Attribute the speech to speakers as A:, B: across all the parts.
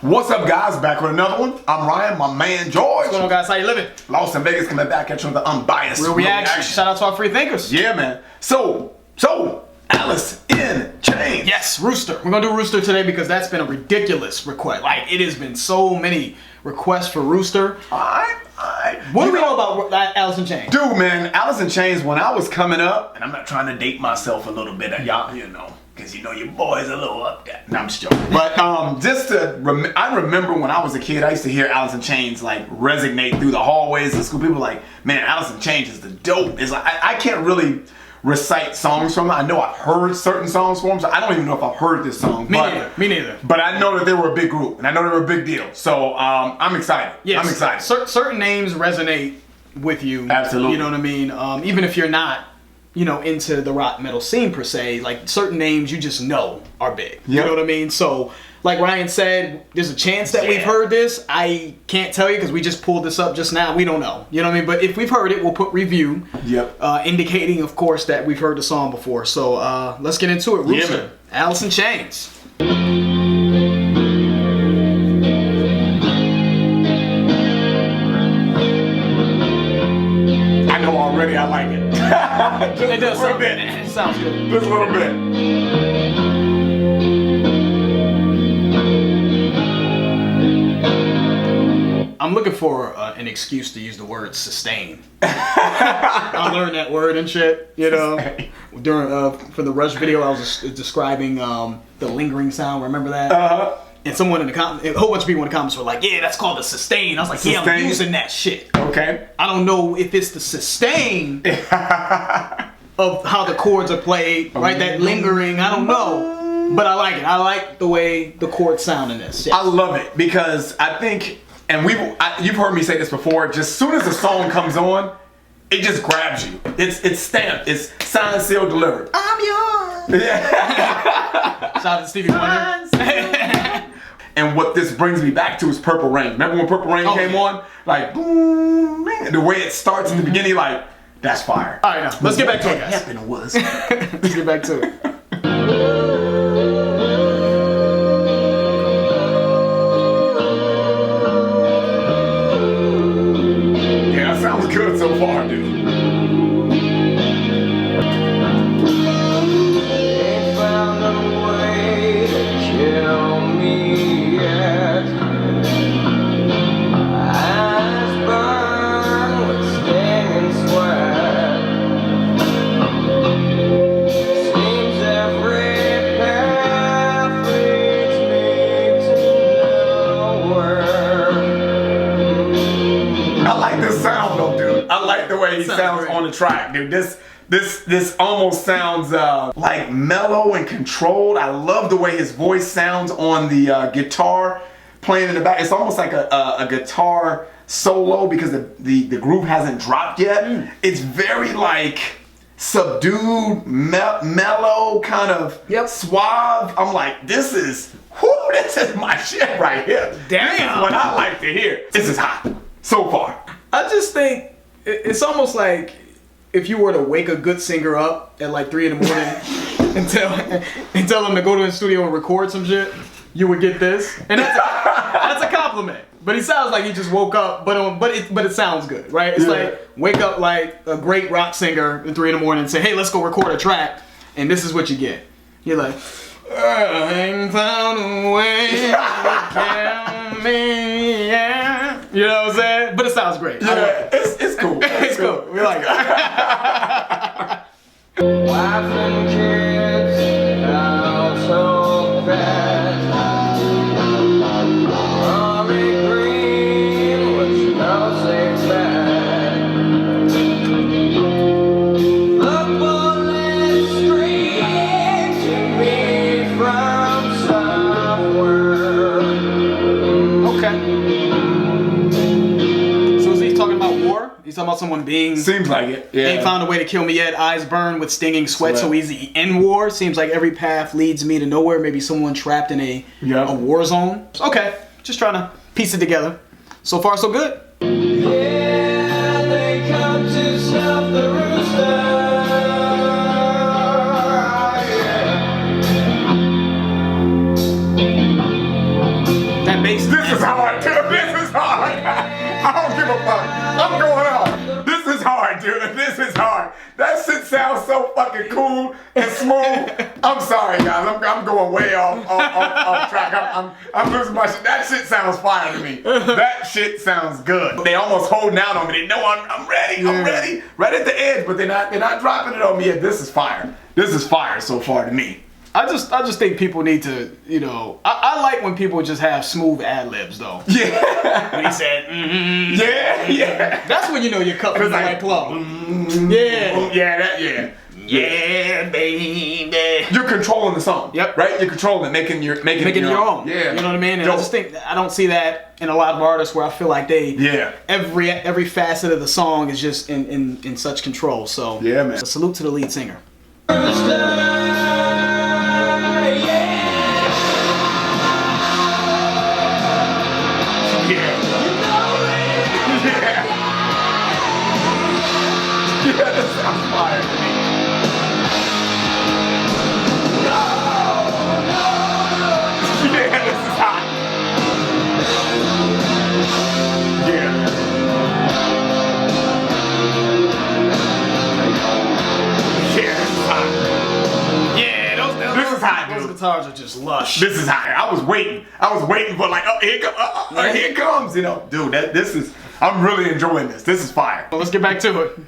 A: What's up, guys? Back with another one. I'm Ryan, my man George.
B: What's going on, guys? How you living?
A: Lost in Vegas, coming back at you with the unbiased
B: Real reaction. Shout out to our free thinkers.
A: Yeah, man. So, Alice in Chains.
B: Yes, Rooster. We're gonna do Rooster today because that's been a ridiculous request. Like, it has been so many requests for Rooster. What do we know about Alice in Chains?
A: Dude, man, Alice in Chains, when I was coming up, and I'm not trying to date myself a little bit, y'all, you know, because you know your boy's a little up there. No, I'm just joking. But I remember when I was a kid, I used to hear Alice in Chains like resonate through the hallways of school. People were like, man, Alice in Chains is the dope. It's like I can't really recite songs from them. I know I've heard certain songs from them, so I don't even know if I've heard this song.
B: Me neither.
A: But I know that they were a big group, and I know they were a big deal. So I'm excited.
B: Yes,
A: I'm excited.
B: Certain names resonate with you.
A: Absolutely.
B: You know what I mean? Even if you're not, you know, into the rock metal scene per se, like certain names you just know are big. Yep. You know what I mean? So, like Ryan said, there's a chance that we've heard this. I can't tell you because we just pulled this up just now. We don't know. You know what I mean? But if we've heard it, we'll put review.
A: Yep.
B: Indicating, of course, that we've heard the song before. So let's get into it. Rooster, Alice in Chains.
A: I know already. I like it.
B: It does
A: a little
B: sound
A: bit.
B: It sounds good.
A: Just a little bit.
B: I'm looking for an excuse to use the word sustain. I learned that word and shit, you know. During for the Rush video, I was describing the lingering sound. Remember that? And someone in the a whole bunch of people in the comments were like, "Yeah, that's called the sustain." I was like, sustain? "Yeah, I'm using that shit."
A: Okay.
B: I don't know if it's the sustain of how the chords are played, right? That lingering, I don't know, but I like it. I like the way the chords sound in this. Yes.
A: I love it because I think, and you've heard me say this before. Just soon as the song comes on, it just grabs you. It's stamped. It's signed, sealed, delivered.
B: I'm yours.
A: Yeah.
B: Shout out to Stevie Wonder.
A: And what this brings me back to is Purple Rain. Remember when Purple Rain came on? Like, boom, the way it starts in the beginning, like, that's fire.
B: All right, now, let's get back to it, guys.
A: What happened was.
B: Let's get back to it.
A: Yeah, that sounds good so far, dude. The way he sounds on the track, dude. This almost sounds like mellow and controlled. I love the way his voice sounds on the guitar playing in the back. It's almost like a guitar solo because the groove hasn't dropped yet. It's very like subdued, mellow, kind of suave. I'm like, this is my shit right here.
B: Damn.
A: This is what I like to hear. This is hot so far.
B: I just think it's almost like if you were to wake a good singer up at like 3 in the morning and tell them to go to the studio and record some shit, you would get this, and that's a compliment. But he sounds like he just woke up, but it sounds good, right? It's like wake up like a great rock singer at 3 in the morning and say, "Hey, let's go record a track," and this is what you get. You're like, "I found a way to kill me." Yeah. You know what I'm saying? But it sounds great.
A: Yeah, it's cool.
B: It's cool. We like it.
C: Wives and kids, household pets. Army green, which knows exact. The bullet streams to me from somewhere.
B: Okay. He's talking about someone being...
A: Seems like it, yeah.
B: Ain't found a way to kill me yet. Eyes burn with stinging sweat, so he's in war. Seems like every path leads me to nowhere. Maybe someone trapped in a war zone. Okay, just trying to piece it together. So far, so good.
C: Yeah, they come to stop the rooster.
B: That bass
A: sounds so fucking cool and smooth. I'm sorry, guys. I'm going way off track. I'm losing my shit. That shit sounds fire to me. That shit sounds good. They almost holding out on me. They know I'm ready. I'm ready. Right at the edge, but they're not dropping it on me yet. This is fire. This is fire so far to me.
B: I just think people need to, you know, I like when people just have smooth ad-libs though.
A: Yeah.
B: When he said,
A: Yeah.
B: that's when you know you're cut from the right cloth. Yeah, baby.
A: You're controlling the song.
B: Yep.
A: Right? You're controlling it, making it your own. Yeah.
B: You know what I mean? And I just think I don't see that in a lot of artists where I feel like they every facet of the song is just in such control. So
A: yeah, man.
B: So salute to the lead singer.
A: Yeah, that sounds fire to me. Yeah, this is hot. Yeah. Yeah, this is hot.
B: Yeah,
A: This is hot,
B: those
A: dude.
B: guitars are just lush.
A: This is hot. I was waiting for like, oh, here it comes, you know. Dude, I'm really enjoying this. This is fire.
B: Well, let's get back to it.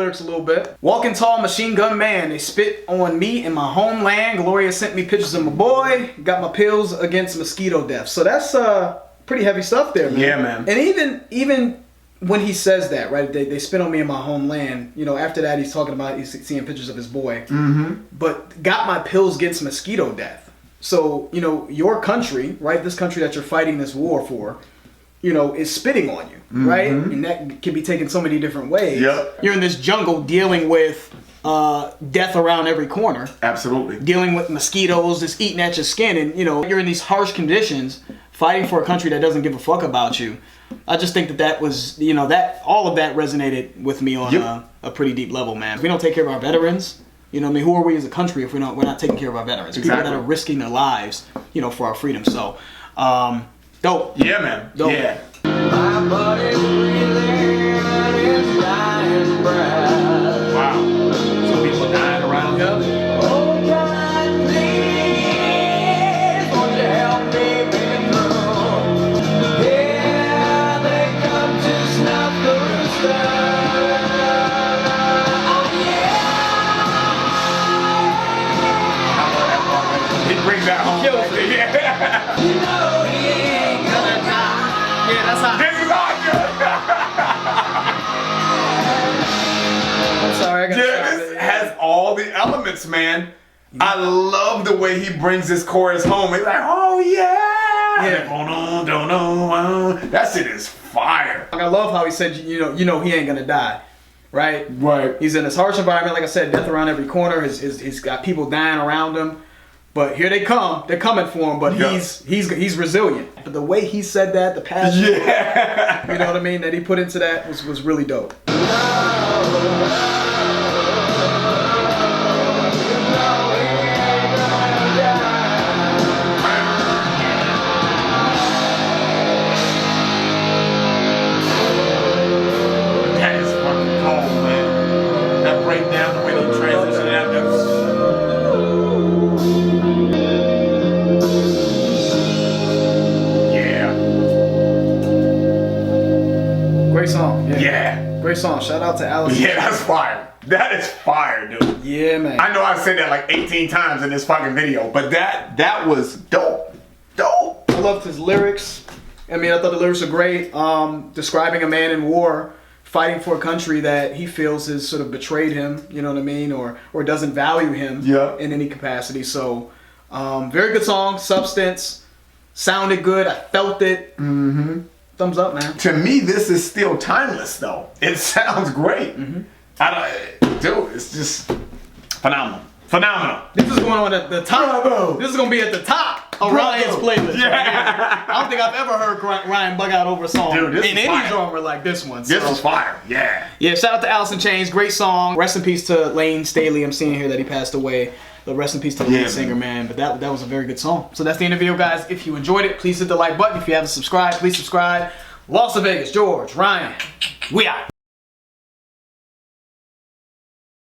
B: A little bit. Walking tall, machine gun man. They spit on me in my homeland. Gloria sent me pictures of my boy. Got my pills against mosquito death. So that's pretty heavy stuff there, man.
A: Yeah, man.
B: And even when he says that, right? They spit on me in my homeland. You know, after that, he's talking about he's seeing pictures of his boy. Mm-hmm. But got my pills against mosquito death. So you know, your country, right? This country that you're fighting this war for, you know, is spitting on you, right? And that can be taken so many different ways.
A: Yep.
B: You're in this jungle dealing with death around every corner.
A: Absolutely.
B: Dealing with mosquitoes just eating at your skin. And, you know, you're in these harsh conditions fighting for a country that doesn't give a fuck about you. I just think that was, you know, that all of that resonated with me on a pretty deep level, man. If we don't take care of our veterans, you know what I mean? Who are we as a country if we're not taking care of our veterans?
A: Exactly.
B: People that are risking their lives, you know, for our freedom. So, dope.
A: Yeah, man.
B: Dope.
A: Yeah.
C: My body's breathing its dying breath.
A: Wow. Some people dying around.
B: Yep.
C: Oh God, please, won't you help me make it through? Here they come to snuff the rooster. Oh yeah.
A: He brings that home.
B: Kills it.
A: Yeah.
C: You know he ain't gonna die.
B: Yeah, that's hot.
A: This is not good.
B: I'm sorry, I got
A: Yeah, this has all the elements, man. I love the way he brings this chorus home. He's like, oh yeah. That shit is fire.
B: I love how he said, you know, he ain't gonna die, right?
A: Right.
B: He's in this harsh environment, like I said, death around every corner. He's got people dying around him, but here they come. They're coming for him, but he's resilient. But the way he said that, the passion, you know what I mean, that he put into that was really dope.
A: That is fucking cold, man. That breakdown, the way they transition that,
B: Great song.
A: yeah.
B: Great song. Shout out to Alice.
A: Yeah, that's fire. That is fire, dude.
B: Yeah, man.
A: I know I said that like 18 times in this fucking video, but that was dope. Dope.
B: I loved his lyrics. I mean, I thought the lyrics were great. Describing a man in war fighting for a country that he feels has sort of betrayed him, you know what I mean, or doesn't value him
A: Yeah.
B: in any capacity. So Very good song, substance, sounded good. I felt it. Mm-hmm. Thumbs up, man.
A: To me, this is still timeless, though. It sounds great. Mm-hmm. Dude, it's just phenomenal. Phenomenal.
B: This is going on at the top.
A: Bravo.
B: This is going to be at the top of
A: Bravo.
B: Ryan's playlist.
A: Yeah.
B: I don't think I've ever heard Ryan bug out over a song
A: Dude, this
B: in
A: is
B: any
A: fire.
B: genre like this one.
A: This
B: so.
A: is fire. Yeah.
B: Yeah, shout out to Alice in Chains. Great song. Rest in peace to Lane Staley. I'm seeing here that he passed away. But rest in peace to the lead singer, man. But that was a very good song. So that's the end of the video, guys. If you enjoyed it, please hit the like button. If you haven't subscribed, please subscribe. Las Vegas, George, Ryan, we out.